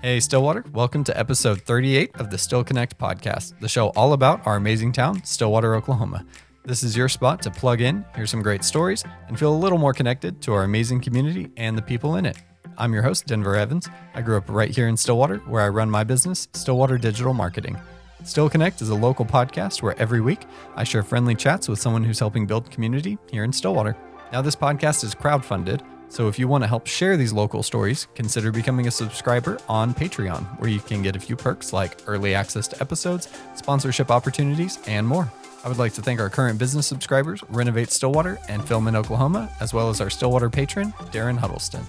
Hey, Stillwater. Welcome to episode 38 of the Still Connect podcast, the show all about our amazing town, Stillwater, Oklahoma. This is your spot to plug in, hear some great stories, and feel a little more connected to our amazing community and the people in it. I'm your host, Denver Evans. I grew up right here in Stillwater, where I run my business, Stillwater Digital Marketing. Still Connect is a local podcast where every week I share friendly chats with someone who's helping build community here in Stillwater. Now, this podcast is crowdfunded, so if you want to help share these local stories, consider becoming a subscriber on Patreon, where you can get a few perks like early access to episodes, sponsorship opportunities, and more. I would like to thank our current business subscribers, Renovate Stillwater and Film in Oklahoma, as well as our Stillwater patron, Darren Huddleston.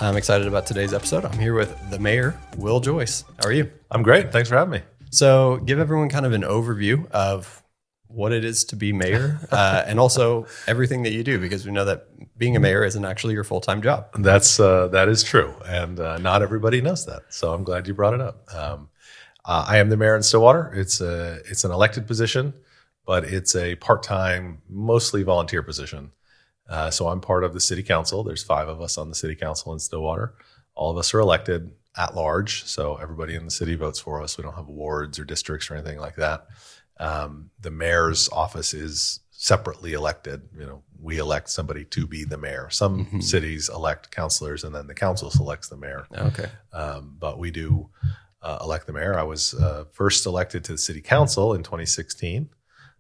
I'm excited about today's episode. I'm here with the mayor, Will Joyce. How are you? I'm great. Thanks for having me. So give everyone kind of an overview of what it is to be mayor and also everything that you do, because we know that being a mayor isn't actually your full-time job. That is true. And not everybody knows that. So I'm glad you brought it up. I am the mayor in Stillwater. It's an elected position, but it's a part-time, mostly volunteer position. So I'm part of the city council. There's 5 of us on the city council in Stillwater. All of us are elected at large. So everybody in the city votes for us. We don't have wards or districts or anything like that. The mayor's office is separately elected. You know, we elect somebody to be the mayor. Some cities elect councilors, and then the council selects the mayor. Okay. But we do elect the mayor. I was first elected to the city council in 2016,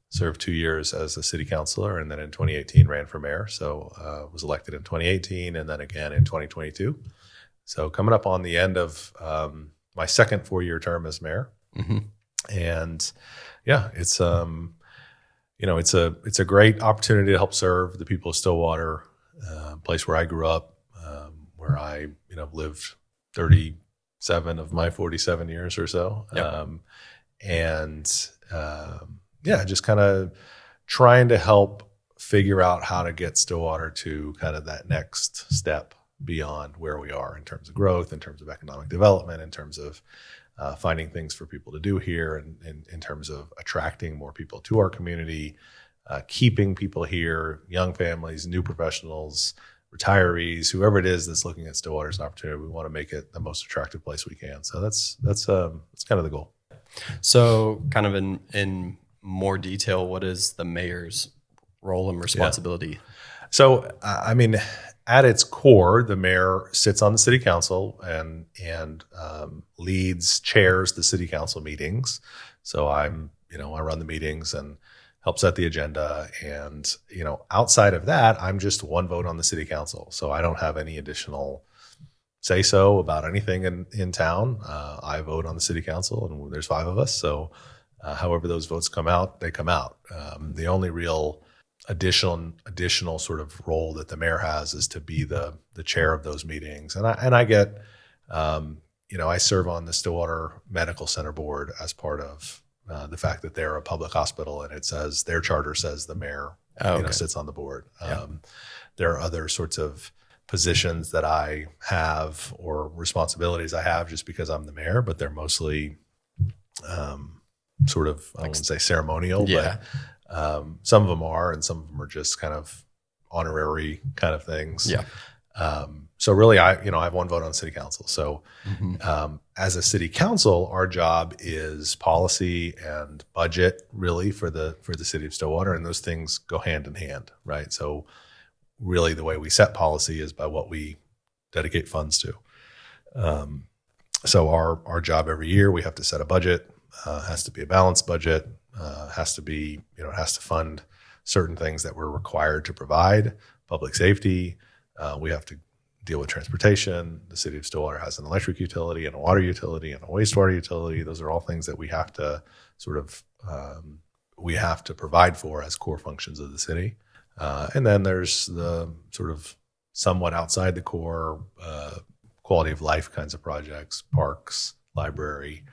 served 2 years as a city councilor, and then in 2018 ran for mayor. So was elected in 2018 and then again in 2022. So coming up on the end of my second 4-year term as mayor. And yeah, it's it's a great opportunity to help serve the people of Stillwater, place where I grew up, where I lived 37 of my 47 years or so. Yep. Just kind of trying to help figure out how to get Stillwater to kind of that next step beyond where we are in terms of growth, in terms of economic development, in terms of finding things for people to do here, and in terms of attracting more people to our community, keeping people here, young families, new professionals, retirees, whoever it is that's looking at Stillwater as an opportunity. We want to make it the most attractive place we can. So that's kind of the goal. So kind of in more detail, what is the mayor's role and responsibility? Yeah. So, at its core, the mayor sits on the city council and chairs the city council meetings. So I run the meetings and help set the agenda. And, outside of that, I'm just one vote on the city council. So I don't have any additional say-so about anything in town. I vote on the city council, and there's 5 of us. So however those votes come out, they come out. The only real additional sort of role that the mayor has is to be the chair of those meetings. And I get, I serve on the Stillwater Medical Center board as part of the fact that they're a public hospital, and their charter says the mayor sits on the board. Yeah. There are other sorts of positions that I have or responsibilities I have just because I'm the mayor, but they're mostly sort of, I wouldn't say ceremonial, but some of them are, and some of them are just kind of honorary kind of things. Yeah. So really, I have one vote on city council. So as a city council, our job is policy and budget, really, for the city of Stillwater, and those things go hand in hand, right? So really, the way we set policy is by what we dedicate funds to. So our job every year, we have to set a budget. Has to be a balanced budget. Has to be, it has to fund certain things that we're required to provide, public safety. We have to deal with transportation. The city of Stillwater has an electric utility and a water utility and a wastewater utility. Those are all things that we have to provide for as core functions of the city. And then there's the sort of somewhat outside the core quality of life kinds of projects, parks, library,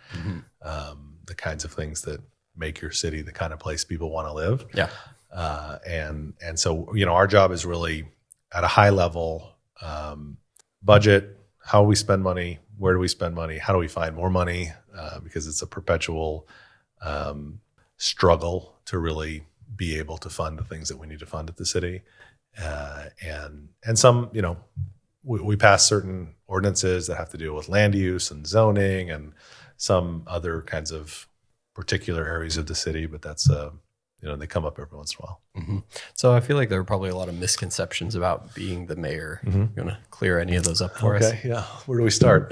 the kinds of things that make your city the kind of place people want to live. Yeah. And so, our job is really at a high level, budget, how we spend money, where do we spend money, how do we find more money, because it's a perpetual struggle to really be able to fund the things that we need to fund at the city. And some, we pass certain ordinances that have to deal with land use and zoning and some other kinds of particular areas of the city, but that's they come up every once in a while. Mm-hmm. So I feel like there are probably a lot of misconceptions about being the mayor. Mm-hmm. You want to clear any of those up for us? Okay, yeah. Where do we start?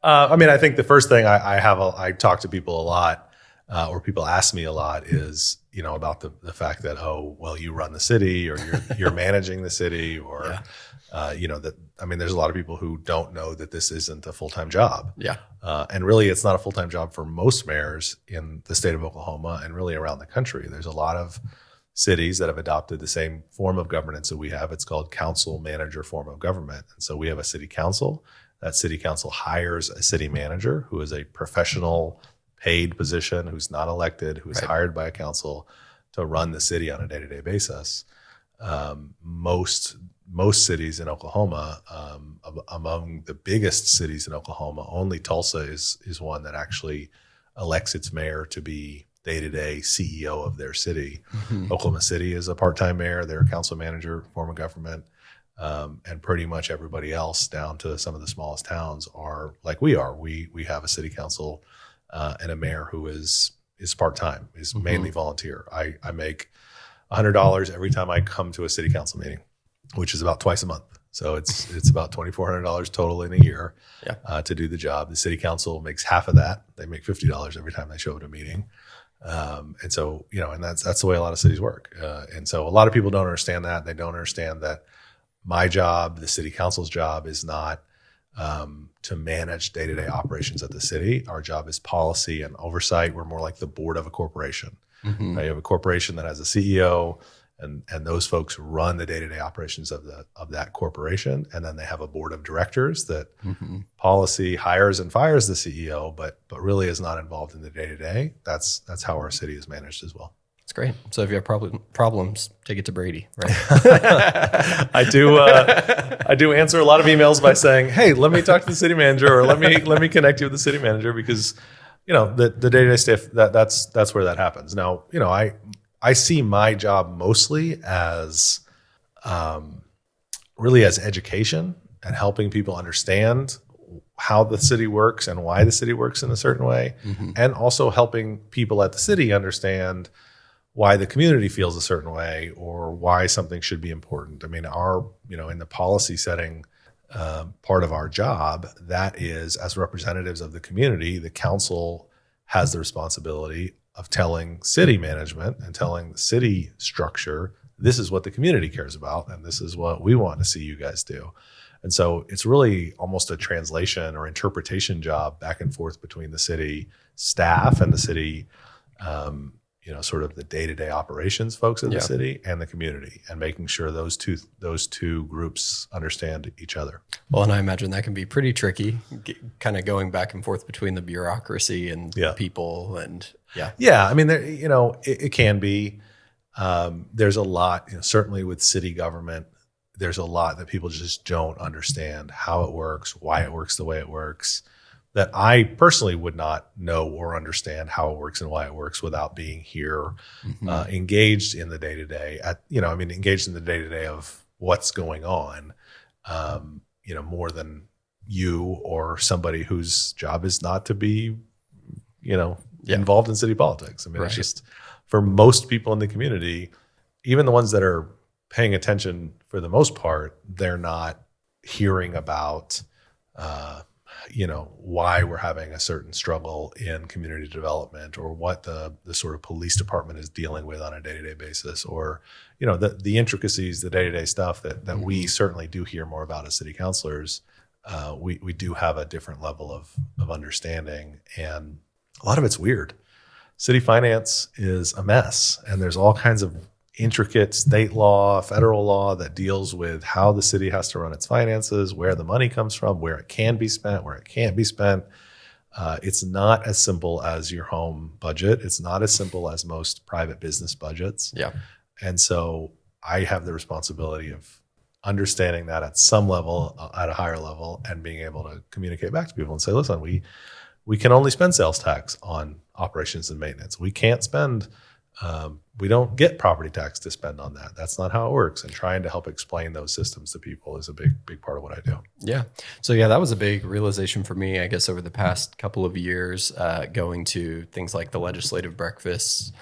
I think the first thing I talk to people a lot, or people ask me a lot, is about the fact that, oh, well, you run the city, or you're managing the city, or there's a lot of people who don't know that this isn't a full-time job. Yeah. And really, it's not a full-time job for most mayors in the state of Oklahoma and really around the country. There's a lot of cities that have adopted the same form of governance that we have. It's called council manager form of government. And so we have a city council. That city council hires a city manager who is a professional paid position, who's not elected, who is hired by a council to run the city on a day-to-day basis. Most cities in Oklahoma, among the biggest cities in Oklahoma, only Tulsa is one that actually elects its mayor to be day-to-day CEO of their city. Mm-hmm. Oklahoma City is a part-time mayor. They're a council manager form of government. And pretty much everybody else, down to some of the smallest towns, are like we are. We have a city council and a mayor who is part-time, is mm-hmm. mainly volunteer. I make $100 every time I come to a city council meeting, which is about twice a month. So it's about $2,400 total in a year to do the job. The city council makes half of that. They make $50 every time they show up at a meeting. And so, and that's the way a lot of cities work. And so a lot of people don't understand that. They don't understand that my job, the city council's job, is not to manage day-to-day operations at the city. Our job is policy and oversight. We're more like the board of a corporation. Mm-hmm. You have a corporation that has a CEO, and those folks run the day-to-day operations of that corporation, and then they have a board of directors that mm-hmm. policy hires and fires the CEO, but really is not involved in the day-to-day. That's how our city is managed as well. That's great. So if you have problems, take it to Brady, right? I do answer a lot of emails by saying, "Hey, let me talk to the city manager," or let me connect you with the city manager, because the day-to-day stuff that's where that happens. Now, I see my job mostly as really as education and helping people understand how the city works and why the city works in a certain way, mm-hmm. and also helping people at the city understand why the community feels a certain way or why something should be important. I mean, in the policy setting part of our job, that is, as representatives of the community, the council has the responsibility of telling city management and telling the city structure, this is what the community cares about, and this is what we want to see you guys do. And so it's really almost a translation or interpretation job back and forth between the city staff and the city, sort of the day-to-day operations folks in the city and the community, and making sure those two groups understand each other. Well, and I imagine that can be pretty tricky, kind of going back and forth between the bureaucracy and people, and I mean, it can be. There's a lot, certainly with city government, there's a lot that people just don't understand how it works, why it works the way it works, that I personally would not know or understand how it works and why it works without being here, mm-hmm. Engaged in the day-to-day engaged in the day-to-day of what's going on, more than you or somebody whose job is not to be, involved in city politics. I mean, It's just, for most people in the community, even the ones that are paying attention for the most part, they're not hearing about, why we're having a certain struggle in community development, or what the sort of police department is dealing with on a day-to-day basis, or, the intricacies, the day-to-day stuff that mm-hmm. we certainly do hear more about as city councilors. We do have a different level of understanding, and a lot of it's weird. City finance is a mess, and there's all kinds of intricate state law, federal law that deals with how the city has to run its finances, where the money comes from, where it can be spent, where it can't be spent. It's not as simple as your home budget. It's not as simple as most private business budgets. Yeah. And so I have the responsibility of understanding that at some level, at a higher level, and being able to communicate back to people and say, listen, we can only spend sales tax on operations and maintenance. We can't spend We don't get property tax to spend on that. That's not how it works. And trying to help explain those systems to people is a big part of what I do. Yeah. So yeah, that was a big realization for me, I guess, over the past couple of years, going to things like the legislative breakfasts,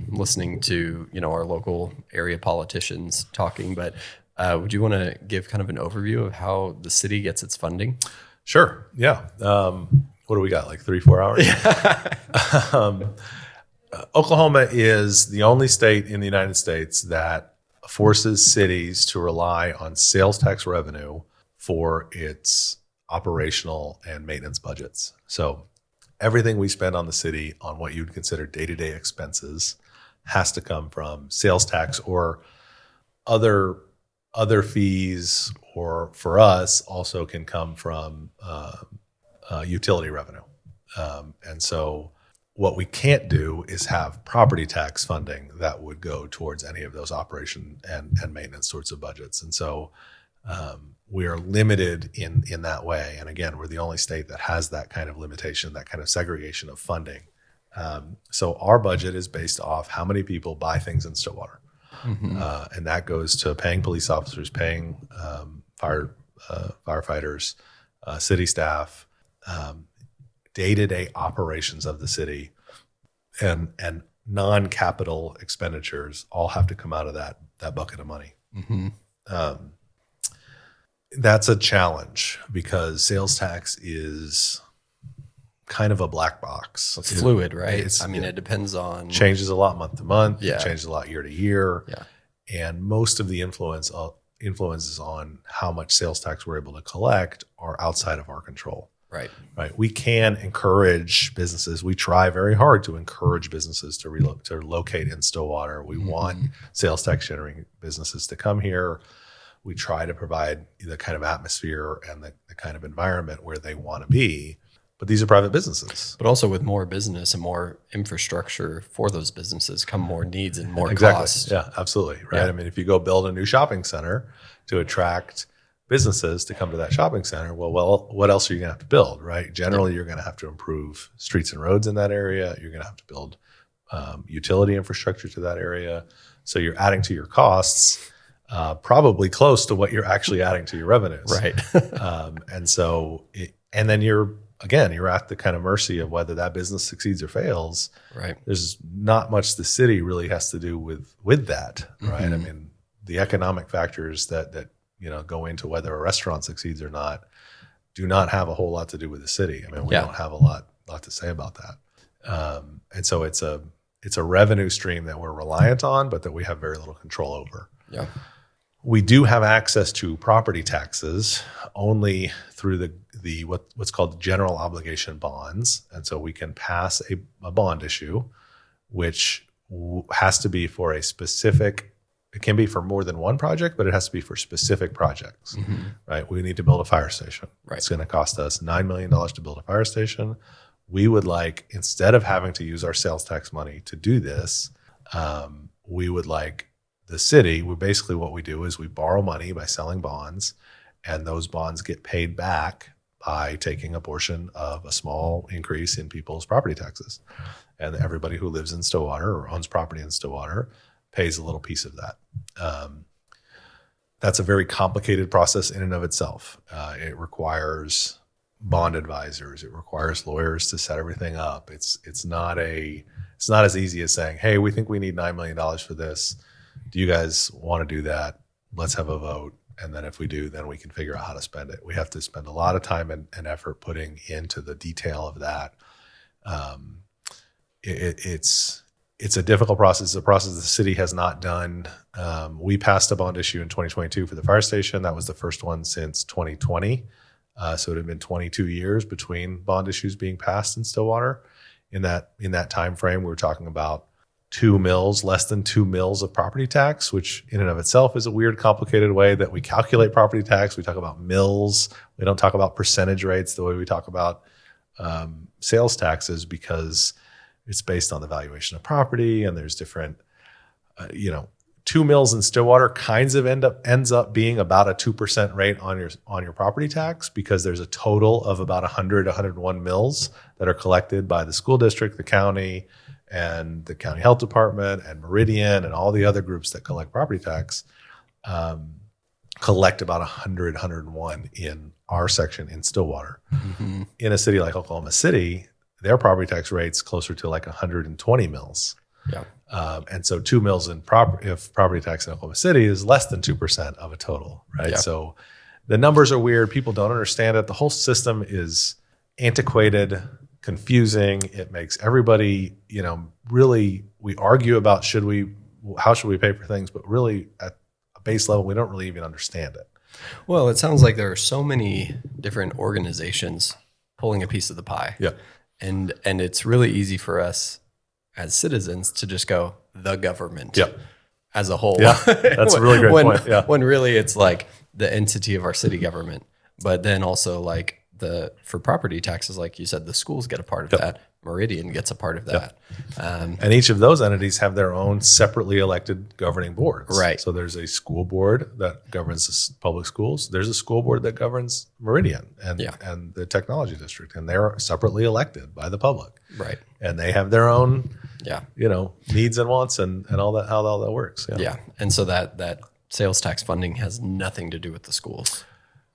listening to, our local area politicians talking. But would you want to give kind of an overview of how the city gets its funding? Sure. Yeah. What do we got? Like 3-4 hours? Yeah. Oklahoma is the only state in the United States that forces cities to rely on sales tax revenue for its operational and maintenance budgets. So everything we spend on the city on what you'd consider day-to-day expenses has to come from sales tax or other fees, or for us also can come from utility revenue. And so what we can't do is have property tax funding that would go towards any of those operation and maintenance sorts of budgets. And so we are limited in that way. And again, we're the only state that has that kind of limitation, that kind of segregation of funding. So our budget is based off how many people buy things in Stillwater. Mm-hmm. And that goes to paying police officers, paying firefighters, city staff, day-to-day operations of the city, and non-capital expenditures all have to come out of that bucket of money. Mm-hmm. That's a challenge because sales tax is kind of a black box. It's fluid, right? It depends on... Changes a lot month to month. Yeah. It changes a lot year to year. Yeah. And most of the influences on how much sales tax we're able to collect are outside of our control. Right. We can encourage businesses. We try very hard to encourage businesses to locate in Stillwater. We want sales tax generating businesses to come here. We try to provide the kind of atmosphere and the kind of environment where they want to be. But these are private businesses. But also with more business and more infrastructure for those businesses come more needs and more costs. Yeah, absolutely. Right. Yeah. If you go build a new shopping center to attract businesses to come to that shopping center, well, what else are you going to have to build, right? Generally, you're going to have to improve streets and roads in that area. You're going to have to build utility infrastructure to that area. So you're adding to your costs, probably close to what you're actually adding to your revenues. Right. And then you're at the kind of mercy of whether that business succeeds or fails. Right. There's not much the city really has to do with that, right? Mm-hmm. The economic factors that go into whether a restaurant succeeds or not do not have a whole lot to do with the city. We don't have a lot to say about that. And so it's a revenue stream that we're reliant on, but that we have very little control over. Yeah. We do have access to property taxes only through what's called general obligation bonds. And so we can pass a bond issue, which has to be for a specific. It can be for more than one project, but it has to be for specific projects, right? We need to build a fire station. Right. It's going to cost us $9 million to build a fire station. We would like, instead of having to use our sales tax money to do this, we would like the city, basically what we do is we borrow money by selling bonds, and those bonds get paid back by taking a portion of a small increase in people's property taxes. And everybody who lives in Stillwater or owns property in Stillwater pays a little piece of that. That's a very complicated process in and of itself. It requires bond advisors. It requires lawyers to set everything up. It's not as easy as saying, hey, we think we need $9 million for this. Do you guys want to do that? Let's have a vote. And then if we do, then we can figure out how to spend it. We have to spend a lot of time and effort putting into the detail of that. It's a difficult process. It's a process the city has not done. We passed a bond issue in 2022 for the fire station. That was the first one since 2020. So it had been 22 years between bond issues being passed in Stillwater. In that time frame, we were talking about less than 2 mils of property tax, which in and of itself is a weird, complicated way that we calculate property tax. We talk about mils. We don't talk about percentage rates the way we talk about sales taxes, because it's based on the valuation of property, and there's different, 2 mils in Stillwater kinds of ends up being about a 2% rate on your property tax, because there's a total of about 101 mils that are collected by the school district, the county, and the county health department and Meridian and all the other groups that collect property tax collect about 100, 101 in our section in Stillwater. Mm-hmm. In a city like Oklahoma City, their property tax rate's closer to like 120 mills. Yeah. And so 2 mills if property tax in Oklahoma City is less than 2% of a total, right? Yeah. So the numbers are weird. People don't understand it. The whole system is antiquated, confusing. It makes everybody, really, we argue about how should we pay for things, but really at a base level, we don't really even understand it. Well, it sounds like there are so many different organizations pulling a piece of the pie. Yeah. And it's really easy for us as citizens to just go, the government as a whole. Yeah, that's a really great point. Yeah. When really it's like the entity of our city government. But then also like for property taxes, like you said, the schools get a part of that. Meridian gets a part of that. And each of those entities have their own separately elected governing boards. Right. So there's a school board that governs the public schools. There's a school board that governs Meridian and the technology district, and they're separately elected by the public. Right. And they have their own, Yeah. needs and wants and all that, how all that works. Yeah. And so that sales tax funding has nothing to do with the schools.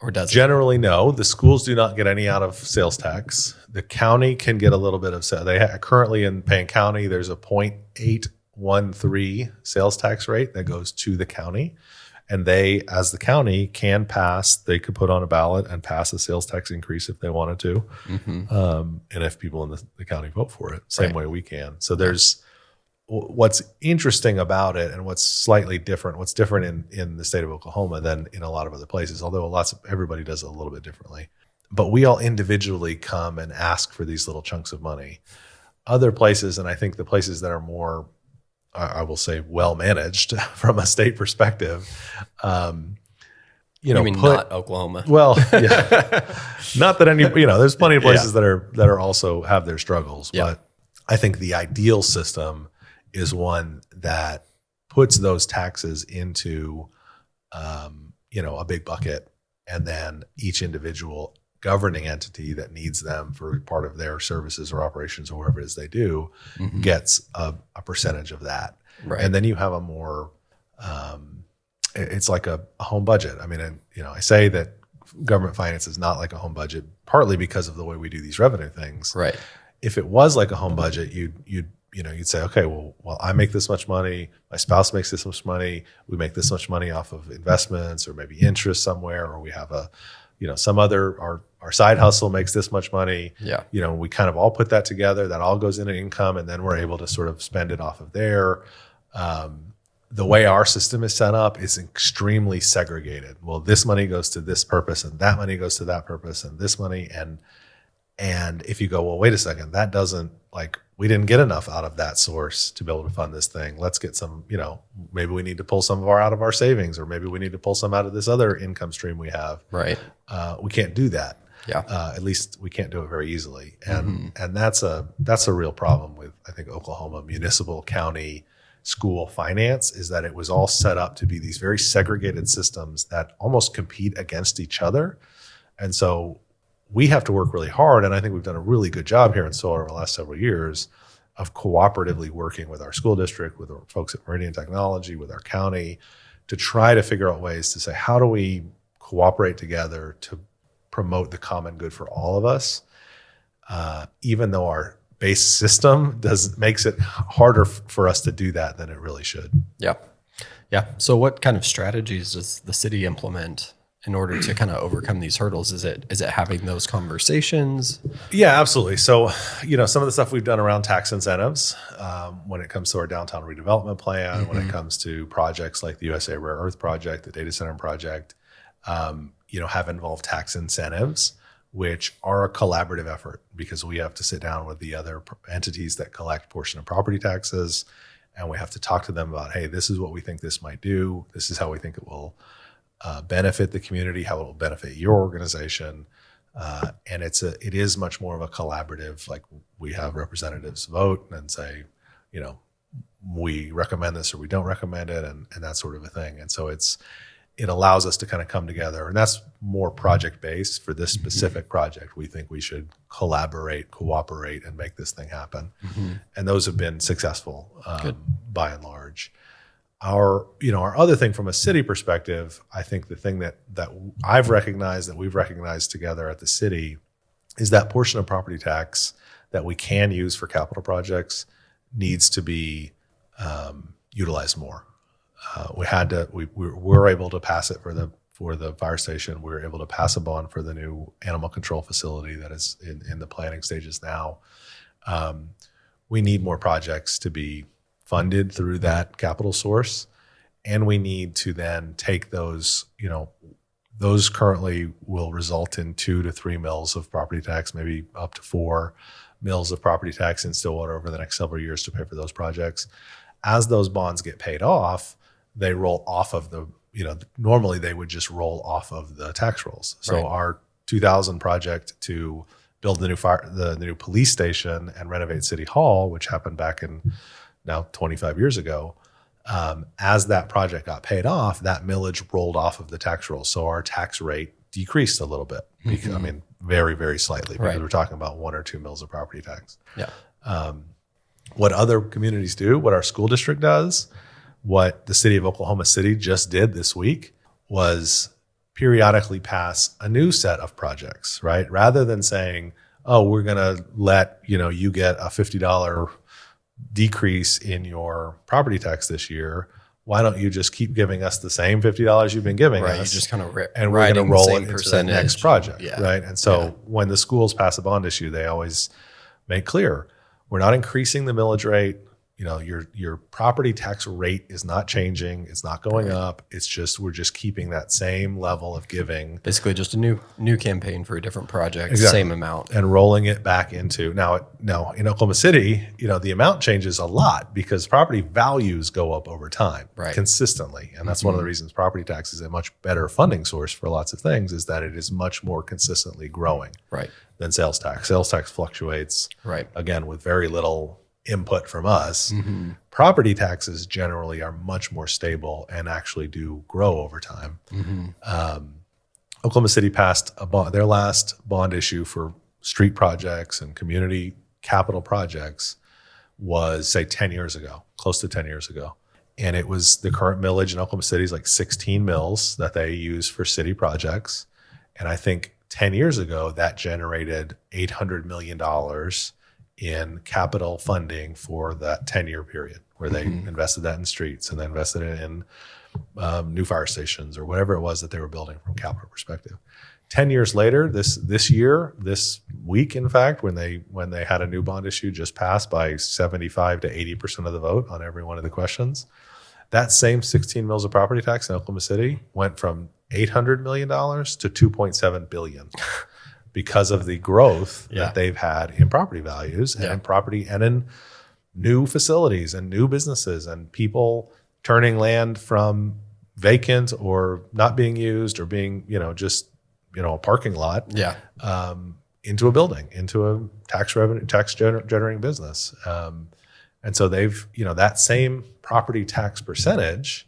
Or does it? Generally, no. The schools do not get any out of sales tax. The county can get a little bit of sales. Currently in Payne County, there's a 0.813 sales tax rate that goes to the county. And they, as the county, they could put on a ballot and pass a sales tax increase if they wanted to. Mm-hmm. And if people in the county vote for it, same way we can. So there's what's interesting about it and what's different in the state of Oklahoma than in a lot of other places, although everybody does it a little bit differently. But we all individually come and ask for these little chunks of money. Other places, and I think the places that are more, I will say, well managed from a state perspective, not Oklahoma? Well, yeah, not that there's plenty of places that are also have their struggles, but I think the ideal system is one that puts those taxes into, a big bucket, and then each individual governing entity that needs them for part of their services or operations or whatever it is they do gets a percentage of that. Right. And then you have a more, it's like a home budget. I mean, I say that government finance is not like a home budget, partly because of the way we do these revenue things. Right. If it was like a home budget, you'd say, okay, well, I make this much money, my spouse makes this much money, we make this much money off of investments or maybe interest somewhere, or we have some other, our side hustle makes this much money. Yeah. We kind of all put that together, that all goes into income, and then we're able to sort of spend it off of there. The way our system is set up is extremely segregated. Well, this money goes to this purpose and that money goes to that purpose and this money. And if you go, well, wait a second, that doesn't, we didn't get enough out of that source to be able to fund this thing. Let's get some, maybe we need to pull some out of our savings, or maybe we need to pull some out of this other income stream we have. Right. We can't do that. Yeah. At least we can't do it very easily. And that's a real problem with, I think, Oklahoma municipal, county, school finance, is that it was all set up to be these very segregated systems that almost compete against each other. And so we have to work really hard, and I think we've done a really good job here in Stillwater over the last several years of cooperatively working with our school district, with our folks at Meridian Technology, with our county, to try to figure out ways to say, how do we cooperate together to promote the common good for all of us, even though our base system makes it harder for us to do that than it really should. Yeah. Yeah. So what kind of strategies does the city implement in order to kind of overcome these hurdles? Is it having those conversations? Yeah, absolutely. So, some of the stuff we've done around tax incentives, when it comes to our downtown redevelopment plan, when it comes to projects like the USA Rare Earth Project, the data center project, have involved tax incentives, which are a collaborative effort, because we have to sit down with the other entities that collect portion of property taxes, and we have to talk to them about, hey, this is what we think this might do. This is how we think it will benefit the community, how it will benefit your organization. And it is much more of a collaborative, like we have representatives vote and say, we recommend this or we don't recommend it, and that sort of a thing. And so it allows us to kind of come together. And that's more project based for this specific project. We think we should collaborate, cooperate, and make this thing happen. And those have been successful by and large. Our other thing from a city perspective, I think the thing that I've recognized, that we've recognized together at the city, is that portion of property tax that we can use for capital projects needs to be utilized more. We were able to pass it for the fire station. We were able to pass a bond for the new animal control facility that is in the planning stages now. We need more projects to be funded through that capital source. And we need to then take those, those currently will result in 2 to 3 mills of property tax, maybe up to 4 mills of property tax in Stillwater over the next several years to pay for those projects. As those bonds get paid off, they roll off of the, normally they would just roll off of the tax rolls. So our 2000 project to build the new police station and renovate City Hall, which happened back in now 25 years ago, as that project got paid off, that millage rolled off of the tax roll. So our tax rate decreased a little bit. Because, very, very slightly, because we're talking about 1 or 2 mills of property tax. Yeah. What other communities do, what our school district does, what the city of Oklahoma City just did this week, was periodically pass a new set of projects, right? Rather than saying, oh, we're going to let, you get a $50 decrease in your property tax this year. Why don't you just keep giving us the same $50 you've been giving us? You just kind of and we're going to roll it into the next project, right? And so when the schools pass a bond issue, they always make clear, we're not increasing the millage rate. Your property tax rate is not changing. It's not going up. It's just, we're just keeping that same level of giving. Basically just a new campaign for a different project, same amount. And rolling it back into, now in Oklahoma City, the amount changes a lot because property values go up over time consistently. And that's one of the reasons property tax is a much better funding source for lots of things, is that it is much more consistently growing than sales tax. Sales tax fluctuates, again, with very little input from us. Property taxes generally are much more stable and actually do grow over time. Oklahoma City passed their last bond issue for street projects and community capital projects was, say, 10 years ago, close to 10 years ago. And it was, the current millage in Oklahoma City is like 16 mills that they use for city projects. And I think 10 years ago, that generated $800 million in capital funding for that 10-year period, where they invested that in streets and they invested it in new fire stations or whatever it was that they were building from a capital perspective. 10 years later, this week, in fact, when they had a new bond issue just passed by 75 to 80% of the vote on every one of the questions, that same 16 mills of property tax in Oklahoma City went from $800 million to $2.7 billion. Because of the growth that they've had in property values and in property and in new facilities and new businesses and people turning land from vacant or not being used or being, just, a parking lot into a building, into a tax generating business. And so they've, that same property tax percentage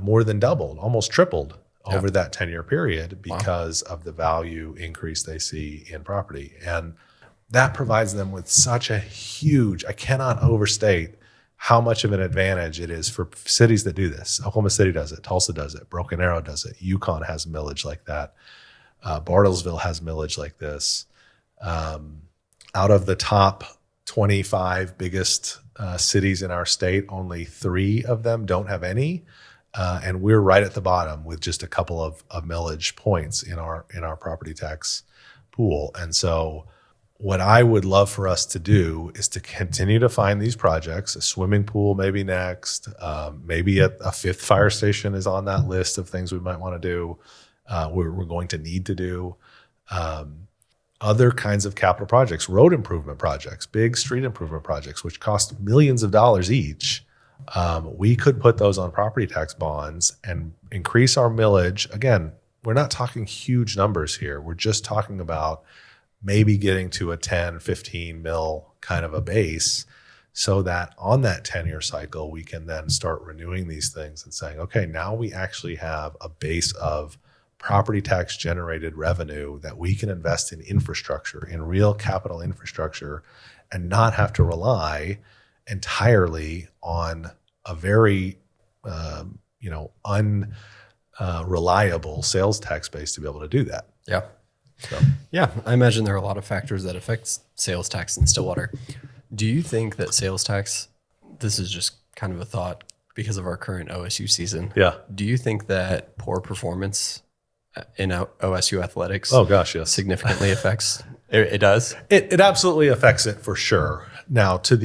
more than doubled, almost tripled over that 10-year period because of the value increase they see in property. And that provides them with such a huge, I cannot overstate how much of an advantage it is for cities that do this. Oklahoma City does it. Tulsa does it. Broken Arrow does it. Yukon has millage like that. Bartlesville has millage like this. Out of the top 25 biggest cities in our state, only 3 of them don't have any. And we're right at the bottom with just a couple of millage points in our property tax pool. And so what I would love for us to do is to continue to find these projects. A swimming pool maybe next. Maybe a 5th fire station is on that list of things we might want to do. We're going to need to do. Other kinds of capital projects, road improvement projects, big street improvement projects, which cost millions of dollars each. We could put those on property tax bonds and increase our millage. Again, we're not talking huge numbers here. We're just talking about maybe getting to a 10, 15 mil kind of a base so that on that 10-year cycle, we can then start renewing these things and saying, okay, now we actually have a base of property tax generated revenue that we can invest in infrastructure, in real capital infrastructure, and not have to rely entirely on a very unreliable sales tax base to be able to do that. Yeah. So. Yeah. I imagine there are a lot of factors that affect sales tax in Stillwater. Do you think that sales tax, this is just kind of a thought because of our current OSU season. Yeah. Do you think that poor performance in OSU athletics yes. significantly affects it? Does? It absolutely affects it for sure. Now, to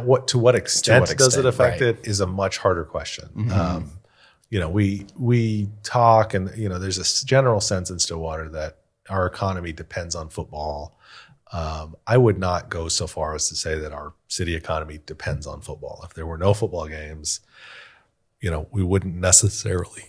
what extent does it affect right. it is a much harder question. We talk, and there's a general sense in Stillwater that our economy depends on football. I would not go so far as to say that our city economy depends on football. If there were no football games, we wouldn't necessarily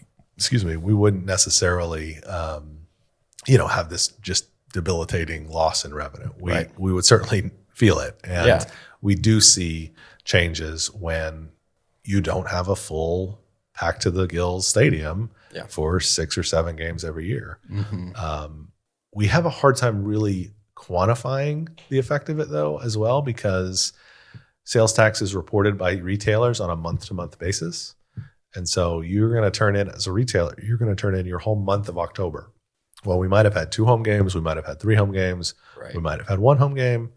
have this just debilitating loss in revenue. We would certainly feel it. And we do see changes when you don't have a full packed to the gills stadium for 6 or 7 games every year. We have a hard time really quantifying the effect of it, though, as well, because sales tax is reported by retailers on a month-to-month basis. And so you're going to turn in, as a retailer, you're going to turn in your whole month of October. Well, we might have had 2 home games. We might have had 3 home games. Right. We might have had 1 home game.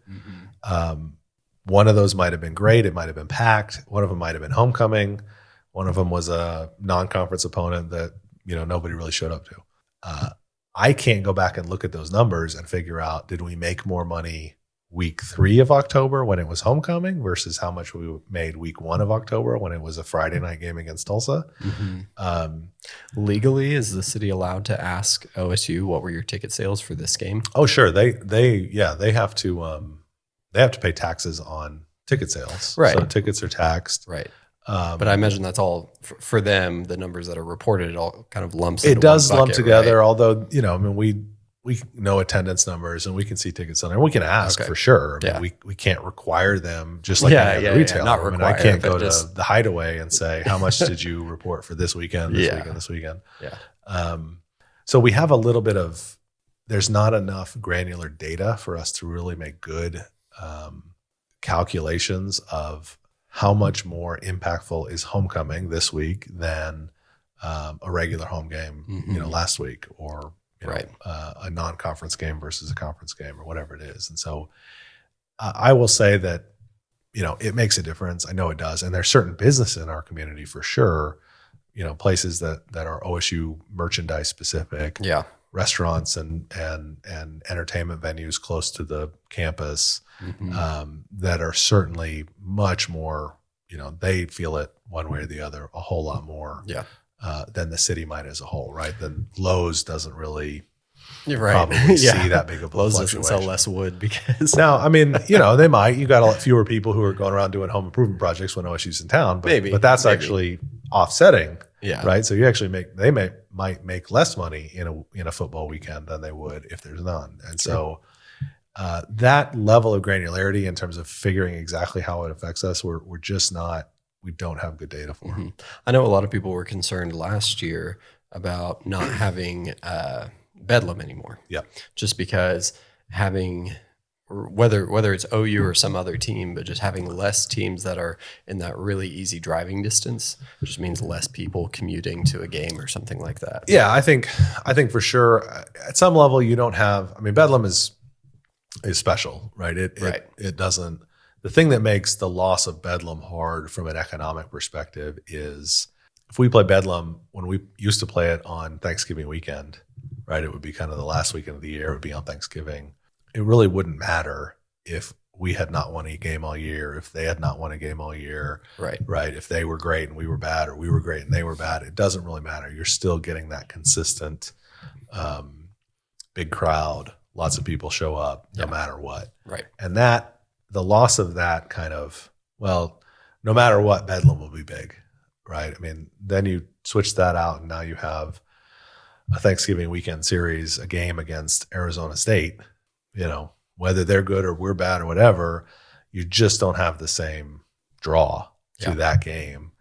One of those might have been great. It might have been packed. One of them might have been homecoming. One of them was a non-conference opponent that nobody really showed up to. I can't go back and look at those numbers and figure out, did we make more money week 3 of October when it was homecoming versus how much we made week 1 of October when it was a Friday night game against Tulsa? Legally, is the city allowed to ask OSU what were your ticket sales for this game? Oh, sure. They have to pay taxes on ticket sales. Right. So tickets are taxed. Right. But I imagine that's all for them. The numbers that are reported, it all kind of lumps. It does lump together. Right? Although we know attendance numbers and we can see tickets on there. We can ask for sure. I mean, we can't require them just like any other retailer. Not require. I can't go to the Hideaway and say, how much did you report for this weekend? This weekend. Yeah. So we have a little bit of. There's not enough granular data for us to really make good calculations of how much more impactful is homecoming this week than a regular home game, last week, or a non-conference game versus a conference game, or whatever it is. And so I will say that it makes a difference. I know it does, and there's certain businesses in our community for sure. Places that are OSU merchandise specific. Yeah. Restaurants and entertainment venues close to the campus that are certainly much more, they feel it one way or the other a whole lot more than the city might as a whole, right? Then Lowe's doesn't really probably see that big of a Lowe's fluctuation. doesn't sell less wood because now, I mean, they might. You got a lot fewer people who are going around doing home improvement projects when OSU's in town, but that's actually offsetting. Yeah. Right. So you actually might make less money in a football weekend than they would if there's none. And so that level of granularity in terms of figuring exactly how it affects us, we're just not. We don't have good data for. I know a lot of people were concerned last year about not having Bedlam anymore. Yeah. Just because having. Whether it's OU or some other team, but just having less teams that are in that really easy driving distance just means less people commuting to a game or something like that. Yeah, I think for sure at some level you don't have. I mean, Bedlam is special, right? It doesn't. The thing that makes the loss of Bedlam hard from an economic perspective is if we play Bedlam when we used to play it on Thanksgiving weekend, right? It would be kind of the last weekend of the year. It would be on Thanksgiving. It really wouldn't matter if we had not won a game all year, if they had not won a game all year, right? If they were great and we were bad, or we were great and they were bad, it doesn't really matter. You're still getting that consistent, big crowd. Lots of people show up no matter what, right? And the loss of that kind of, well, no matter what, Bedlam will be big, right? I mean, then you switch that out, and now you have a Thanksgiving weekend series, a game against Arizona State. Whether they're good or we're bad or whatever, you just don't have the same draw to that game.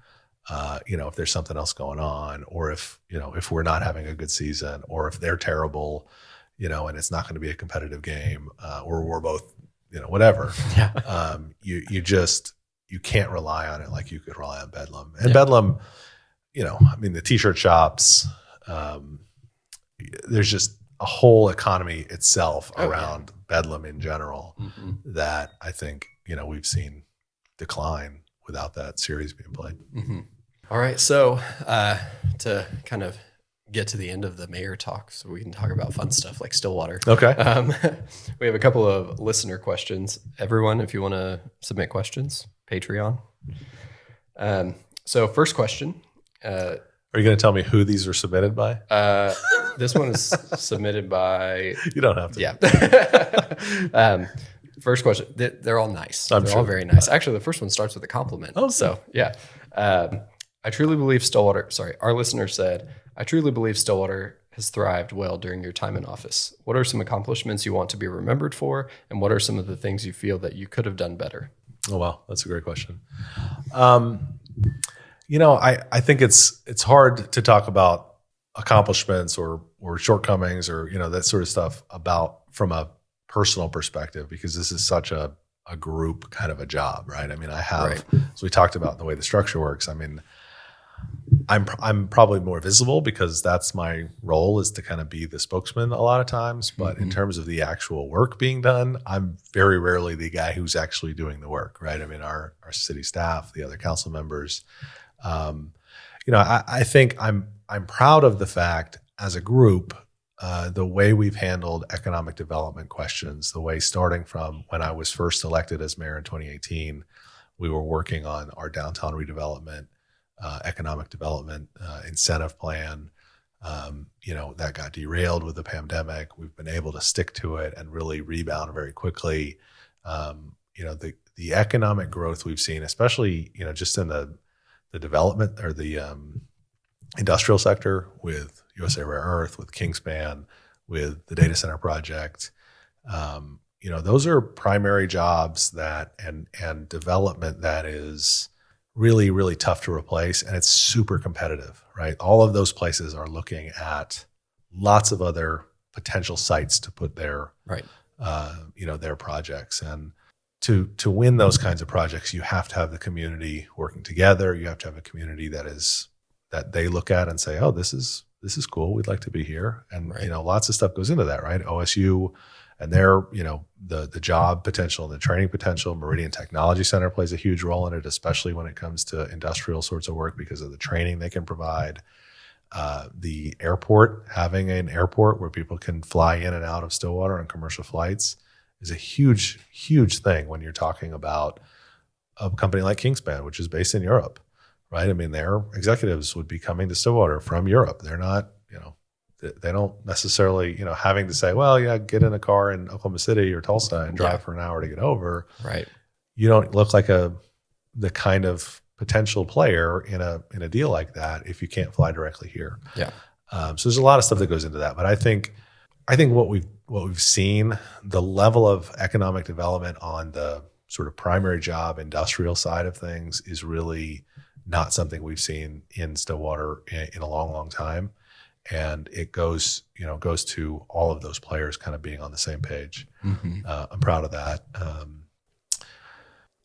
If there's something else going on, or if we're not having a good season, or if they're terrible, and it's not going to be a competitive game, or we're both, whatever. Yeah. You can't rely on it like you could rely on Bedlam. And Bedlam, the t-shirt shops, there's just a whole economy itself around Bedlam in general that I think, we've seen decline without that series being played. All right. So to kind of get to the end of the mayor talk so we can talk about fun stuff like Stillwater. Okay. We have a couple of listener questions. Everyone, if you want to submit questions, Patreon. So first question. Are you going to tell me who these are submitted by? This one is submitted by... You don't have to. Yeah. First question. They're all nice. They're all very nice. Actually, the first one starts with a compliment. Oh, so yeah. I truly believe Stillwater... Sorry, our listener said, I truly believe Stillwater has thrived well during your time in office. What are some accomplishments you want to be remembered for? And what are some of the things you feel that you could have done better? Oh, wow. That's a great question. I think it's hard to talk about accomplishments or shortcomings or, that sort of stuff from a personal perspective, because this is such a group kind of a job, right? As we talked about the way the structure works, I'm probably more visible because that's my role, is to kind of be the spokesman a lot of times. But in terms of the actual work being done, I'm very rarely the guy who's actually doing the work, right? Our city staff, the other council members, I think I'm proud of the fact as a group, the way we've handled economic development questions, the way starting from when I was first elected as mayor in 2018, we were working on our downtown redevelopment, economic development incentive plan. That got derailed with the pandemic. We've been able to stick to it and really rebound very quickly. The economic growth we've seen, especially, just in the development or the industrial sector with USA Rare Earth, with Kingspan, with the data center project, those are primary jobs and development that is really, really tough to replace, and it's super competitive, right? All of those places are looking at lots of other potential sites to put their, their projects. And to win those kinds of projects, you have to have the community working together. You have to have a community that they look at and say, oh, this is cool. We'd like to be here. And, lots of stuff goes into that, right? OSU and their, the job potential and the training potential. Meridian Technology Center plays a huge role in it, especially when it comes to industrial sorts of work because of the training they can provide. The airport, having an airport where people can fly in and out of Stillwater on commercial flights is a huge, huge thing when you're talking about a company like Kingspan, which is based in Europe, right? Their executives would be coming to Stillwater from Europe. They're not, they don't necessarily, having to say, well, yeah, get in a car in Oklahoma City or Tulsa and drive for an hour to get over. Right. You don't look like the kind of potential player in a deal like that if you can't fly directly here. Yeah. So there's a lot of stuff that goes into that. But I think what we've seen, the level of economic development on the sort of primary job industrial side of things is really not something we've seen in Stillwater in a long, long time. And it goes to all of those players kind of being on the same page. I'm proud of that.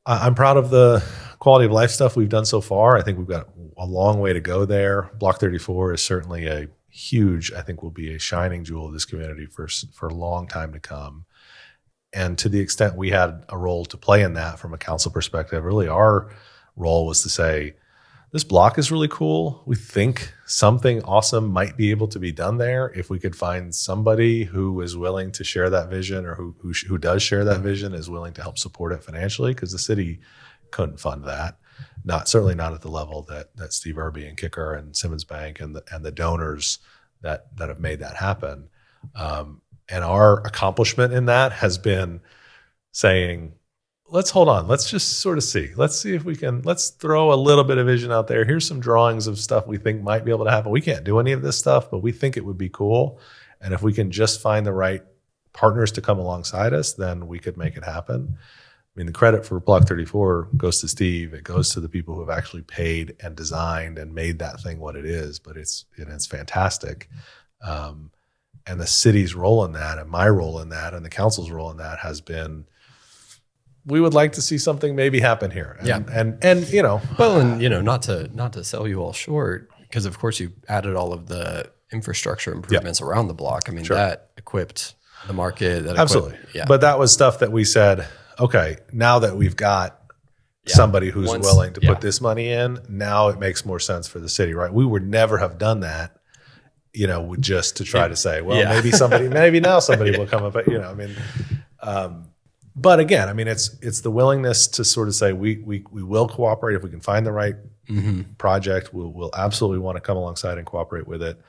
I'm proud of the quality of life stuff we've done so far. I think we've got a long way to go there. Block 34 is certainly a huge, I think will be a shining jewel of this community for a long time to come. And to the extent we had a role to play in that from a council perspective, really our role was to say, this block is really cool. We think something awesome might be able to be done there if we could find somebody who is willing to share that vision, or who does share that vision, is willing to help support it financially, because the city couldn't fund that. Certainly not at the level that Steve Irby and Kicker and Simmons Bank and the donors that have made that happen. And our accomplishment in that has been saying, let's hold on. Let's just sort of see. Let's see if we can, let's throw a little bit of vision out there. Here's some drawings of stuff we think might be able to happen. We can't do any of this stuff, but we think it would be cool. And if we can just find the right partners to come alongside us, then we could make it happen. mean, the credit for Block 34 goes to Steve. It goes to the people who have actually paid and designed and made that thing what it is. But it's fantastic. And the city's role in that, and my role in that, and the council's role in that has been, we would like to see something maybe happen here. And you know, well, and you know, not to sell you all short, because of course you added all of the infrastructure improvements around the block. I mean, that equipped the market. Absolutely. But that was stuff that we said, okay, now that we've got somebody who's willing to put this money in, now it makes more sense for the city, right? We would never have done that, you know, just to try to say, well, maybe now somebody will come up, you know, I mean, but again, I mean, it's the willingness to sort of say, we will cooperate if we can find the right project. We'll absolutely want to come alongside and cooperate with it.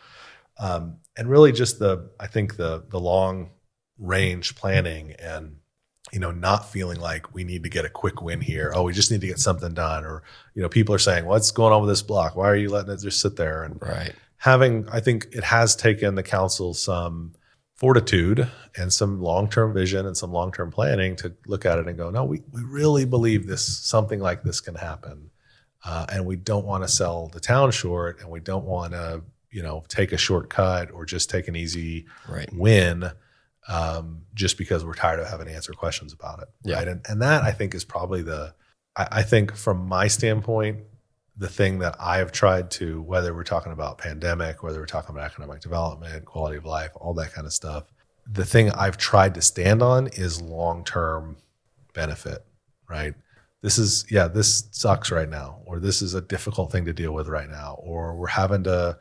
And really just I think the long range planning and, you know, not feeling like we need to get a quick win here. Oh, we just need to get something done. Or, you know, people are saying, what's going on with this block? Why are you letting it just sit there? And I think it has taken the council some fortitude and some long-term vision and some long-term planning to look at it and go, no, we really believe something like this can happen. And we don't want to sell the town short, and we don't want to, you know, take a shortcut or just take an easy win just because we're tired of having to answer questions about it. Right. And that I think is probably I think from my standpoint, the thing that I have tried to, whether we're talking about pandemic, whether we're talking about economic development, quality of life, all that kind of stuff, the thing I've tried to stand on is long-term benefit, right? This sucks right now, or this is a difficult thing to deal with right now, or we're having to,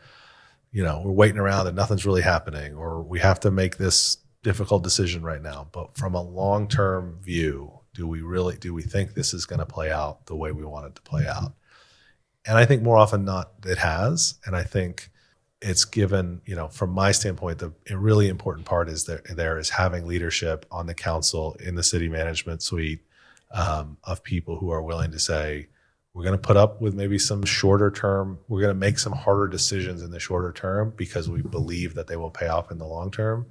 you know, we're waiting around and nothing's really happening, or we have to make this difficult decision right now. But from a long-term view, do we think this is going to play out the way we want it to play out? And I think more often not, it has. And I think it's given, you know, from my standpoint, a really important part is there is having leadership on the council, in the city management suite, of people who are willing to say, we're going to put up with maybe some shorter term, we're going to make some harder decisions in the shorter term because we believe that they will pay off in the long term.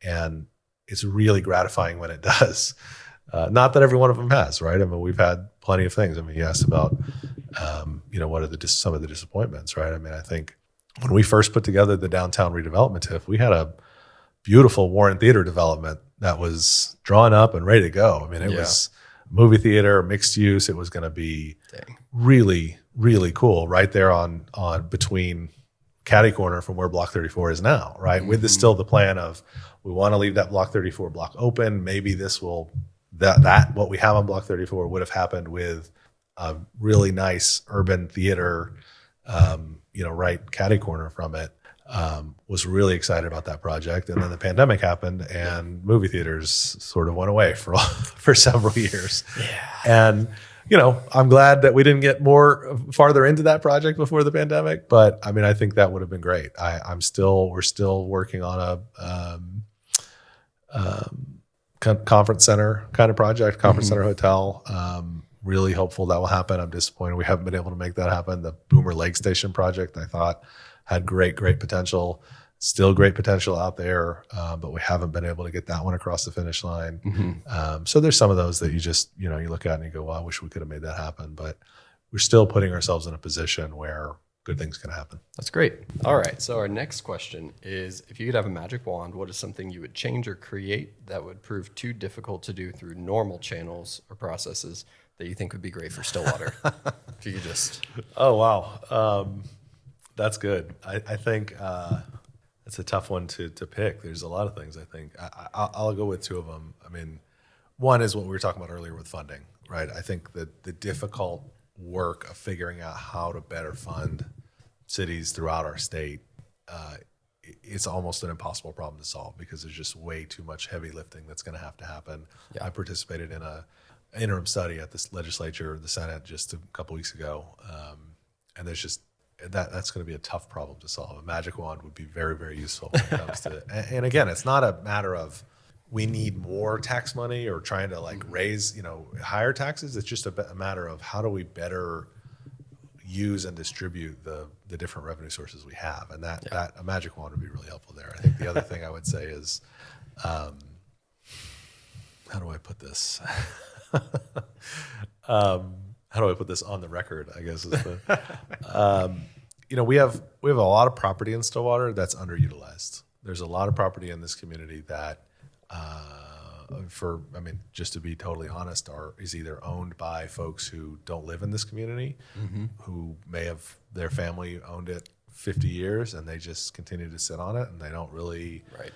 And it's really gratifying when it does. Not that every one of them has, right? I mean, we've had plenty of things. I mean, you asked about, you know, what are some of the disappointments, right? I mean, I think when we first put together the downtown redevelopment TIF, we had a beautiful Warren Theater development that was drawn up and ready to go. I mean, it was movie theater, mixed use. It was going to be really, really cool right there on between catty corner from where Block 34 is now, right? With still the plan of, we want to leave that Block 34 block open. Maybe this will, that what we have on Block 34 would have happened with a really nice urban theater, you know, right catty corner from it. Was really excited about that project. And then the pandemic happened and movie theaters sort of went away for several years. And, you know, I'm glad that we didn't get farther into that project before the pandemic. But I mean, I think that would have been great. We're still working on a conference center kind of project, conference center hotel. Really hopeful that will happen. I'm disappointed we haven't been able to make that happen. The Boomer Lake Station project, I thought, had great potential. Still great potential out there, but we haven't been able to get that one across the finish line. So there's some of those that you just, you know, you look at and you go, well, I wish we could have made that happen. But we're still putting ourselves in a position where good things can happen. That's great. All right. So our next question is, if you could have a magic wand, what is something you would change or create that would prove too difficult to do through normal channels or processes that you think would be great for Stillwater? If you could just... Oh, wow. That's good. I think it's a tough one to pick. There's a lot of things, I think. I'll go with two of them. I mean, one is what we were talking about earlier with funding, right? I think that the difficult work of figuring out how to better fund cities throughout our state, it's almost an impossible problem to solve because there's just way too much heavy lifting that's going to have to happen. I participated in an interim study at the legislature, the Senate, just a couple weeks ago, and there's just that's going to be a tough problem to solve. A magic wand would be very, very useful when it comes to, and again, it's not a matter of we need more tax money or trying to like raise, you know, higher taxes. It's just a matter of how do we better use and distribute the different revenue sources we have, and that a magic wand would be really helpful there. I think the other thing I would say is, how do I put this? How do I put this on the record? I guess is the, we have a lot of property in Stillwater that's underutilized. There's a lot of property in this community that, just to be totally honest, is either owned by folks who don't live in this community, who may have their family owned it 50 years and they just continue to sit on it and they don't really, Right.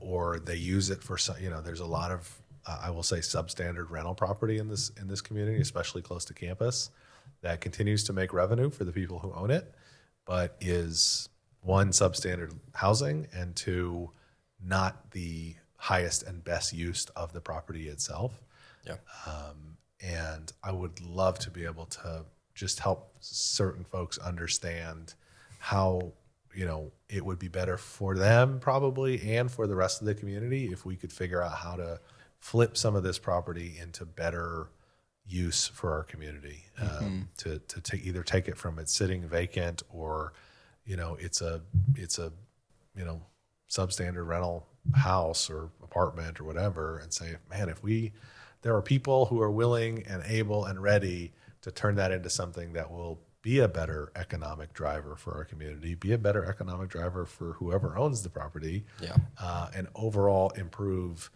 Or they use it for some. There's a lot of I will say substandard rental property in this community, especially close to campus, that continues to make revenue for the people who own it, but is one, substandard housing, and two, not the highest and best use of the property itself. Yeah. And I would love to be able to just help certain folks understand how, it would be better for them probably and for the rest of the community if we could figure out how to flip some of this property into better use for our community, to either take it from it's sitting vacant or, it's a substandard rental house or apartment or whatever, and say, man, there are people who are willing and able and ready to turn that into something that will be a better economic driver for our community, be a better economic driver for whoever owns the property, and overall improve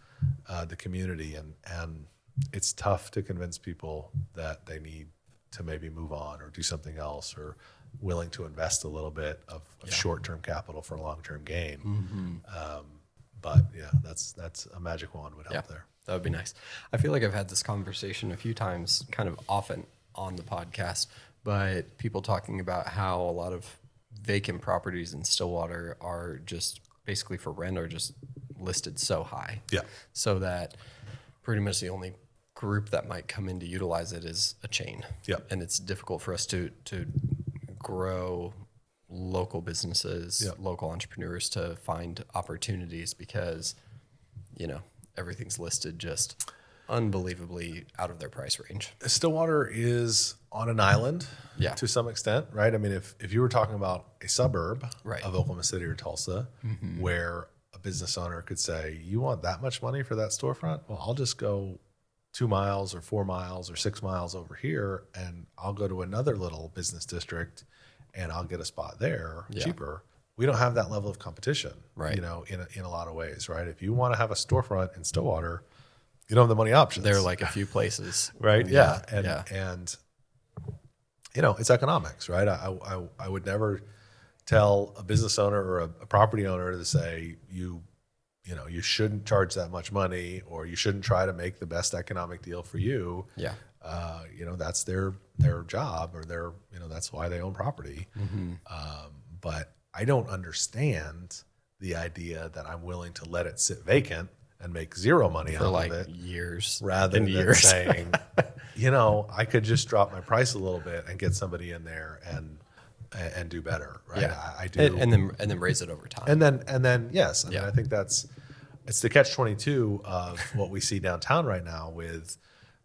the community. And it's tough to convince people that they need to maybe move on or do something else, or willing to invest a little bit of short-term capital for long-term gain. But yeah, that's a magic wand would help there. That would be nice. I feel like I've had this conversation a few times, kind of often on the podcast, but people talking about how a lot of vacant properties in Stillwater are just basically for rent or just listed so high. Yeah. So that pretty much the only group that might come in to utilize it is a chain. Yeah. And it's difficult for us to grow local businesses, local entrepreneurs to find opportunities because, everything's listed just unbelievably out of their price range. Stillwater is on an island to some extent, right? I mean, if you were talking about a suburb of Oklahoma City or Tulsa, where a business owner could say, you want that much money for that storefront? Well, I'll just go 2 miles or 4 miles or 6 miles over here, and I'll go to another little business district and I'll get a spot there cheaper. We don't have that level of competition, in a lot of ways, right? If you want to have a storefront in Stillwater, you don't have the money options. There are like a few places. Right. Yeah. And it's economics, right? I would never tell a business owner or a property owner to say, you shouldn't charge that much money, or you shouldn't try to make the best economic deal for you. Yeah. That's their job, or that's why they own property. But I don't understand the idea that I'm willing to let it sit vacant and make zero money for out like of it years, rather than years. saying, I could just drop my price a little bit and get somebody in there and do better, right? Yeah. I do, and then raise it over time. and then yes, I mean, I think it's the catch-22 of what we see downtown right now. With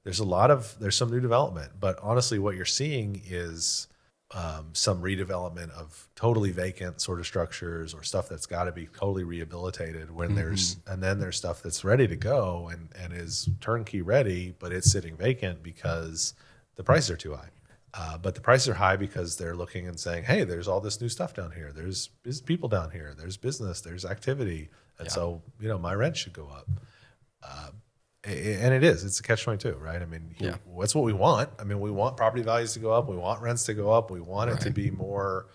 there's some new development, but honestly, what you're seeing is some redevelopment of totally vacant sort of structures, or stuff that's got to be totally rehabilitated. When there's stuff that's ready to go and is turnkey ready, but it's sitting vacant because the prices are too high. But the prices are high because they're looking and saying, hey, there's all this new stuff down here. There's people down here. There's business. There's activity. And so, my rent should go up. And it's a catch-22, right? I mean, that's what we want. I mean, we want property values to go up. We want rents to go up. We want it to be more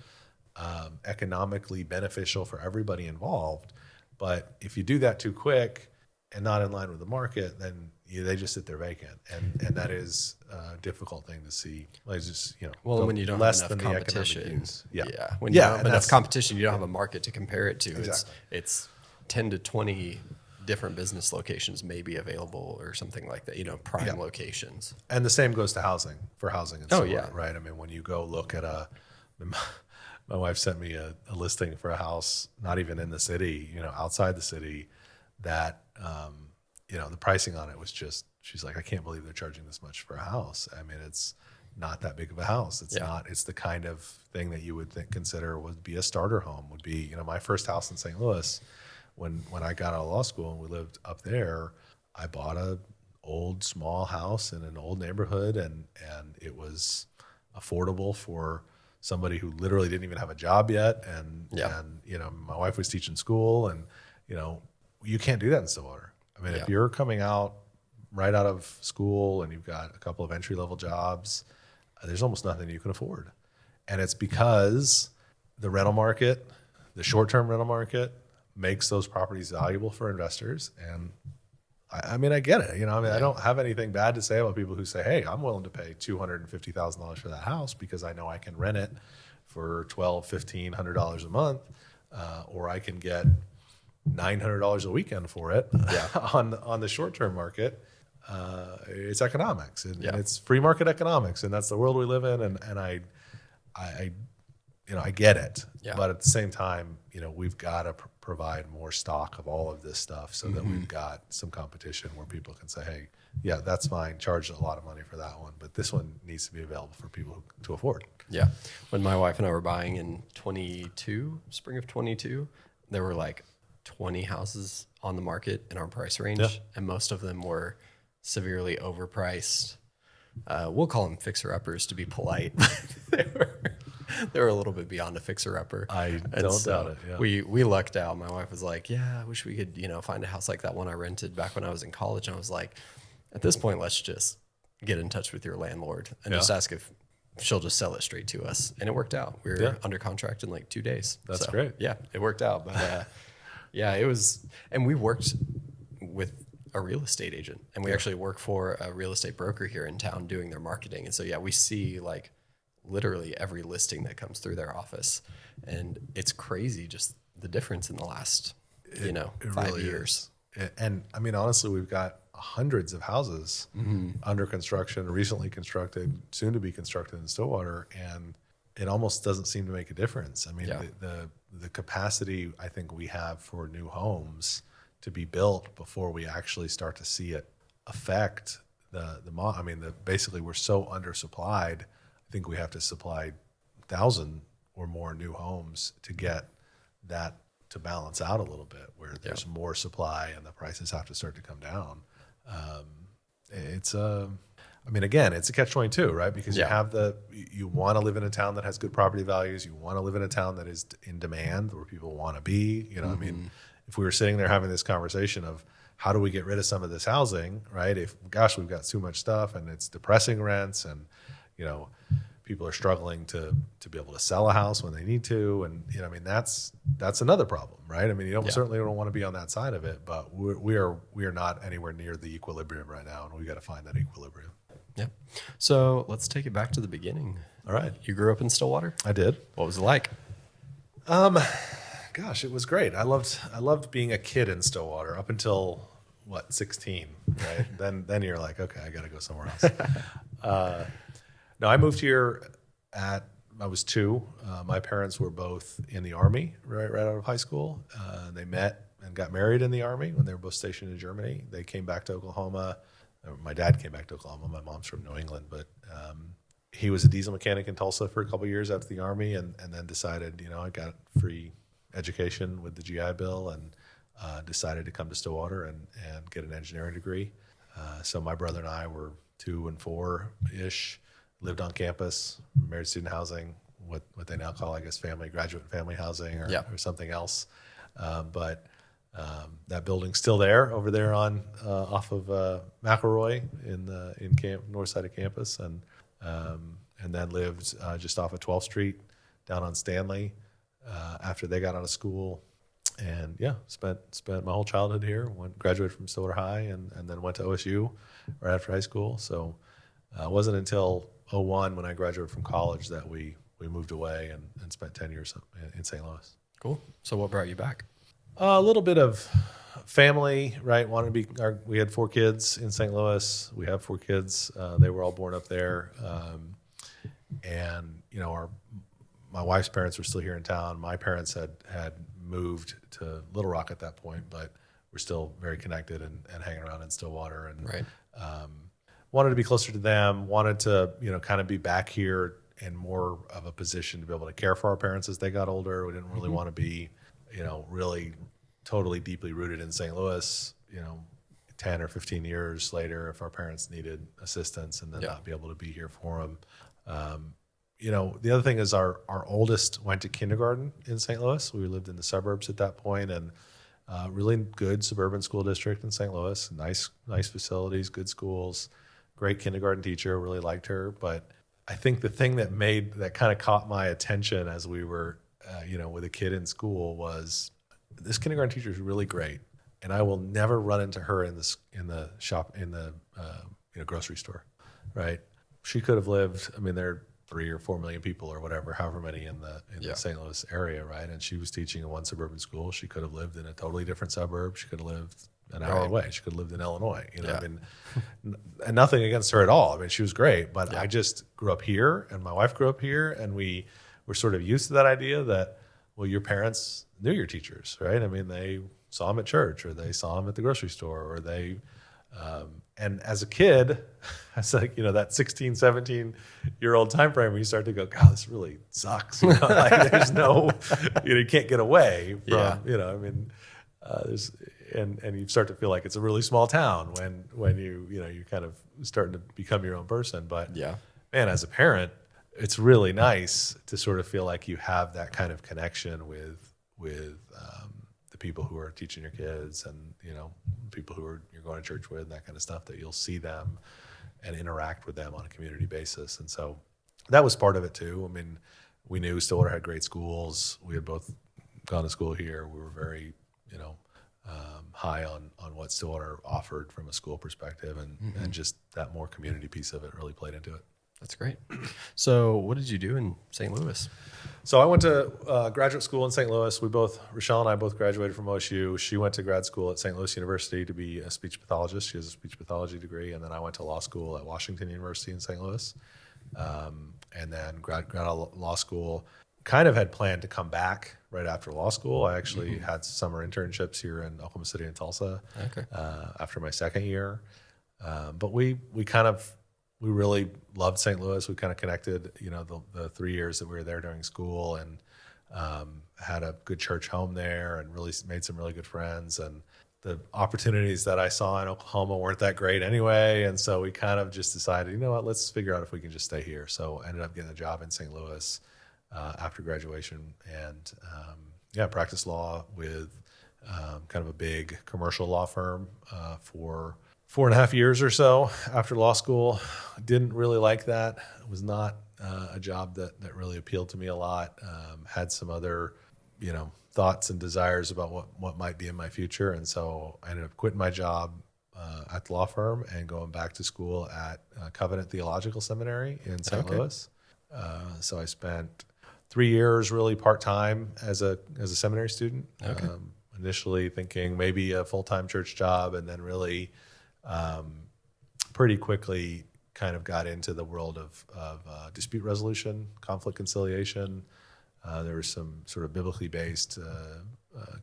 economically beneficial for everybody involved. But if you do that too quick and not in line with the market, then they just sit there vacant. And that is a difficult thing to see. Like just, when you don't less have than enough the economic competition. use. When you don't have enough competition, you don't have a market to compare it to. Exactly. It's 10 to 20 different business locations may be available or something like that, prime locations. And the same goes to housing and Stillwater, right? I mean, when you go look at my wife sent me a listing for a house, not even in the city, outside the city, that, the pricing on it was just, she's like, I can't believe they're charging this much for a house. I mean, it's not that big of a house. It's the kind of thing that you would consider would be a starter home, would be, my first house in St. Louis. When I got out of law school and we lived up there, I bought a old small house in an old neighborhood, and it was affordable for somebody who literally didn't even have a job yet, and my wife was teaching school, and you can't do that in Stillwater. I mean, if you're coming out right out of school and you've got a couple of entry level jobs, there's almost nothing you can afford, and it's because the rental market, the short term rental market, makes those properties valuable for investors. And I mean, I get it. I don't have anything bad to say about people who say, hey, I'm willing to pay $250,000 for that house because I know I can rent it for $1,200, $1,500 a month, or I can get $900 a weekend for it on the short-term market. It's economics, and it's free market economics, and that's the world we live in. And I get it, but at the same time, we've got to provide more stock of all of this stuff so that we've got some competition where people can say, hey, yeah, that's fine. Charge a lot of money for that one, but this one needs to be available for people to afford. Yeah. When my wife and I were buying in spring of 22, there were like 20 houses on the market in our price range, and most of them were severely overpriced. We'll call them fixer-uppers to be polite. They were a little bit beyond a fixer-upper. I don't doubt it. Yeah. We lucked out. My wife was like, yeah, I wish we could, find a house like that one I rented back when I was in college. And I was like, at this point, let's just get in touch with your landlord and just ask if she'll just sell it straight to us. And it worked out. We were under contract in like 2 days. That's great. Yeah, it worked out. But it was, and we worked with a real estate agent, and we actually work for a real estate broker here in town doing their marketing. And so, we see like literally every listing that comes through their office, and it's crazy just the difference in the last 5 years. And I mean, honestly, we've got hundreds of houses under construction, recently constructed, soon to be constructed in Stillwater, and it almost doesn't seem to make a difference. I mean, the capacity I think we have for new homes to be built before we actually start to see it affect basically we're so undersupplied. I think we have to supply 1,000 or more new homes to get that to balance out a little bit, where there's more supply and the prices have to start to come down. It's a catch-22, right? Because you want to live in a town that has good property values. You want to live in a town that is in demand, where people want to be. I mean, if we were sitting there having this conversation of how do we get rid of some of this housing, right? We've got too much stuff and it's depressing rents, and people are struggling to be able to sell a house when they need to, and that's another problem, right? I mean, certainly don't want to be on that side of it, but we are not anywhere near the equilibrium right now, and we got to find that equilibrium. Yeah. So let's take it back to the beginning. All right. You grew up in Stillwater? I did. What was it like? Gosh, it was great. I loved being a kid in Stillwater up until 16, right? then you're like, okay, I got to go somewhere else. No, I moved here I was 2. My parents were both in the Army right out of high school. They met and got married in the Army when they were both stationed in Germany. They came back to Oklahoma. My dad came back to Oklahoma. My mom's from New England, but he was a diesel mechanic in Tulsa for a couple of years after the Army, and then decided, I got free education with the GI Bill, and decided to come to Stillwater and get an engineering degree. So my brother and I were 2 and 4-ish, lived on campus, married student housing, what they now call, I guess, graduate family housing or something else. But that building's still there over there on off of McElroy in north side of campus, and then lived just off of 12th Street down on Stanley after they got out of school. And spent my whole childhood here. Graduated from Stillwater High, and then went to OSU right after high school. So it wasn't until 2001 when I graduated from college that we moved away and spent 10 years in St. Louis. Cool. So what brought you back? A little bit of family, right? We had 4 kids in St. Louis. We have 4 kids. They were all born up there, and my wife's parents were still here in town. My parents had moved to Little Rock at that point, but we're still very connected and hanging around in Stillwater. And wanted to be closer to them. Wanted to kind of be back here in more of a position to be able to care for our parents as they got older. We didn't really want to be really totally deeply rooted in St. Louis 10 or 15 years later if our parents needed assistance and then not be able to be here for them. The other thing is our oldest went to kindergarten in St. Louis. We lived in the suburbs at that point, and really good suburban school district in St. Louis. Nice facilities, good schools, great kindergarten teacher. Really liked her. But I think the thing that kind of caught my attention as we were, with a kid in school was this kindergarten teacher is really great, and I will never run into her in the shop in the grocery store, right? She could have lived. I mean, there are 3 or 4 million people or whatever, however many in the St. Louis area, right? And she was teaching in one suburban school. She could have lived in a totally different suburb. She could have lived an hour away. She could have lived in Illinois. I mean, and nothing against her at all. I mean, she was great, but I just grew up here, and my wife grew up here, and we were sort of used to that idea that, well, your parents knew your teachers, right? I mean, they saw them at church, or they saw them at the grocery store, or they, and as a kid, it's like, that 16, 17-year-old time frame where you start to go, God, this really sucks. Like there's no, you can't get away from, there's, and you start to feel like it's a really small town when you're kind of starting to become your own person. But man, as a parent, it's really nice to sort of feel like you have that kind of connection with the people who are teaching your kids, and people who you're going to church with, and that kind of stuff, that you'll see them and interact with them on a community basis. And so that was part of it too. I mean, we knew Stillwater had great schools. We had both gone to school here. We were very high on what Stillwater offered from a school perspective, and just that more community piece of it really played into it. That's great. So what did you do in St. Louis? So I went to graduate school in St. Louis. Rochelle and I both graduated from OSU. She went to grad school at St. Louis University to be a speech pathologist. She has a speech pathology degree. And then I went to law school at Washington University in St. Louis. And then got out of law school. Kind of had planned to come back right after law school. I actually had summer internships here in Oklahoma City and Tulsa after my second year. But we really loved St. Louis. We kind of connected, the 3 years that we were there during school, and had a good church home there, and really made some really good friends. And the opportunities that I saw in Oklahoma weren't that great anyway. And so we kind of just decided, let's figure out if we can just stay here. So I ended up getting a job in St. Louis after graduation, and practiced law with kind of a big commercial law firm for 4.5 years or so after law school. Didn't really like that. It was not a job that really appealed to me a lot. Had some other, thoughts and desires about what might be in my future. And so I ended up quitting my job at the law firm and going back to school at Covenant Theological Seminary in St. Louis. So I spent 3 years really part-time as a seminary student. Initially thinking maybe a full-time church job, and then really pretty quickly kind of got into the world of dispute resolution, conflict conciliation. There were some sort of biblically based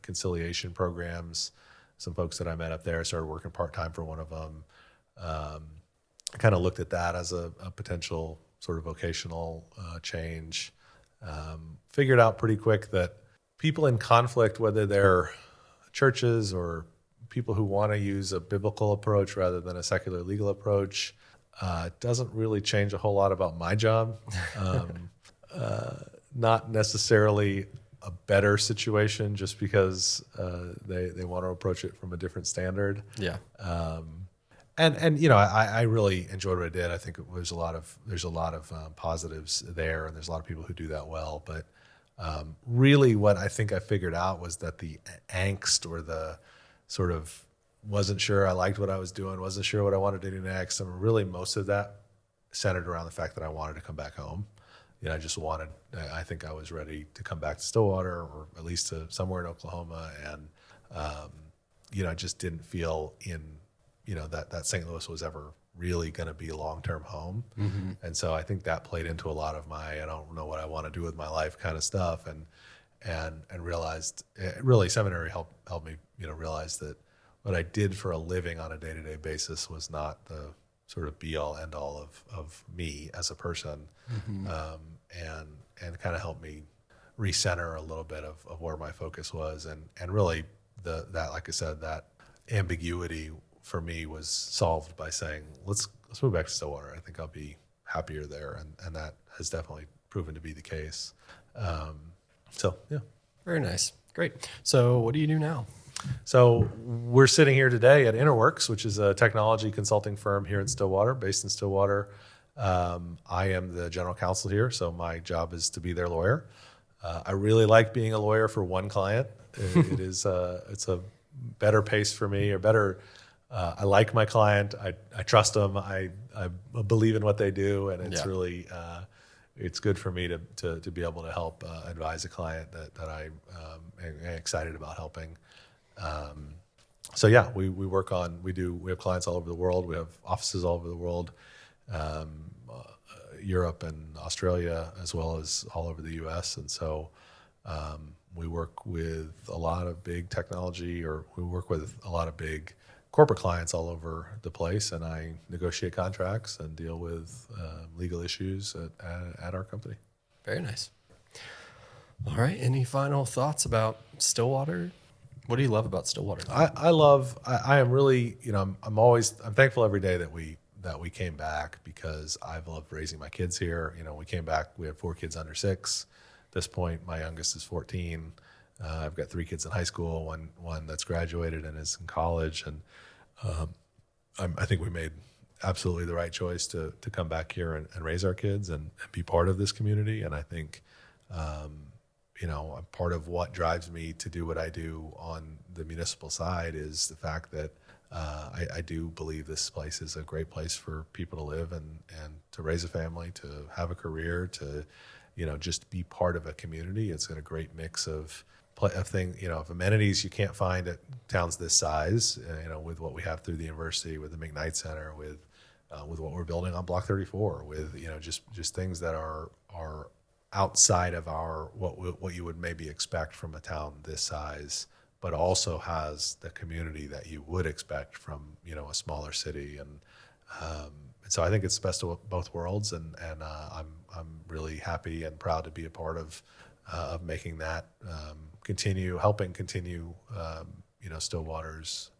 conciliation programs. Some folks that I met up there, started working part-time for one of them. I kind of looked at that as a potential sort of vocational change. Figured out pretty quick that people in conflict, whether they're churches or people who want to use a biblical approach rather than a secular legal approach, doesn't really change a whole lot about my job. Not necessarily a better situation just because they want to approach it from a different standard. Yeah. I really enjoyed what I did. I think there's a lot of positives there, and there's a lot of people who do that well. But really, what I think I figured out was that the angst, or the sort of wasn't sure I liked what I was doing, wasn't sure what I wanted to do next, and really most of that centered around the fact that I wanted to come back home. I think I was ready to come back to Stillwater, or at least to somewhere in Oklahoma, and I just didn't feel that St. Louis was ever really going to be a long-term home. Mm-hmm. And so I think that played into a lot of my, I don't know what I want to do with my life kind of stuff. And realized, really seminary helped me, realize that what I did for a living on a day-to-day basis was not the sort of be-all, end-all of me as a person. Mm-hmm. And kind of helped me recenter a little bit of where my focus was. And really that, like I said, that ambiguity for me was solved by saying, let's move back to Stillwater. I think I'll be happier there. And that has definitely proven to be the case. Yeah. Very nice. Great. So what do you do now? So we're sitting here today at Interworks, which is a technology consulting firm here in Stillwater, based in Stillwater. I am the general counsel here, so my job is to be their lawyer. I really like being a lawyer for one client. It's a better pace for me, or better. I like my client. I trust them. I believe in what they do, and it's really it's good for me to be able to help advise a client that I am excited about helping. We have clients all over the world. We have offices all over the world, Europe and Australia, as well as all over the U.S. And so we work with a lot of big technology, or we work with a lot of big corporate clients all over the place. And I negotiate contracts and deal with legal issues at our company. Very nice. All right. Any final thoughts about Stillwater? What do you love about Stillwater? I am really, I'm thankful every day that we came back, because I've loved raising my kids here. We came back, we had 4 kids under 6. At this point, my youngest is 14. I've got 3 kids in high school, one that's graduated and is in college. And I think we made absolutely the right choice to come back here and raise our kids and be part of this community. And I think, part of what drives me to do what I do on the municipal side is the fact that I do believe this place is a great place for people to live and to raise a family, to have a career, to, just be part of a community. It's got a great mix of things, of amenities you can't find at towns this size, with what we have through the university, with the McKnight Center, with what we're building on Block 34, with, just things that are outside of what you would maybe expect from a town this size, but also has the community that you would expect from, a smaller city. And so I think it's the best of both worlds. And I'm really happy and proud to be a part of making that helping continue, Stillwater's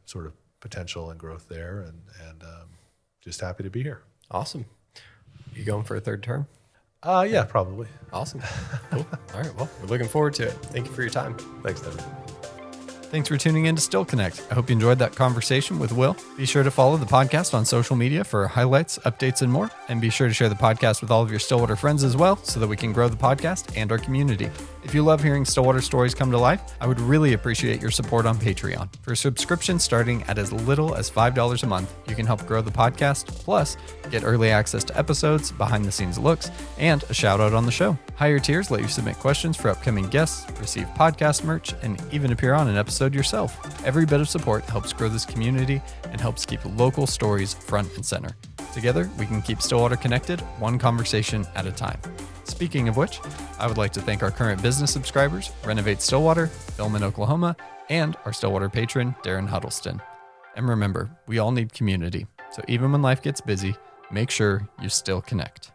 sort of potential and growth there. And just happy to be here. Awesome. You going for a 3rd term? Yeah, probably. Awesome. Cool. All right. Well, we're looking forward to it. Thank you for your time. Thanks, Devin. Thanks for tuning in to Still Connect. I hope you enjoyed that conversation with Will. Be sure to follow the podcast on social media for highlights, updates, and more. And be sure to share the podcast with all of your Stillwater friends as well, so that we can grow the podcast and our community. If you love hearing Stillwater stories come to life, I would really appreciate your support on Patreon. For a subscription starting at as little as $5 a month, you can help grow the podcast, plus get early access to episodes, behind-the-scenes looks, and a shout-out on the show. Higher tiers let you submit questions for upcoming guests, receive podcast merch, and even appear on an episode yourself. Every bit of support helps grow this community and helps keep local stories front and center. Together, we can keep Stillwater connected, one conversation at a time. Speaking of which, I would like to thank our current business subscribers, Renovate Stillwater, Film in Oklahoma, and our Stillwater patron, Darren Huddleston. And remember, we all need community. So even when life gets busy, make sure you still connect.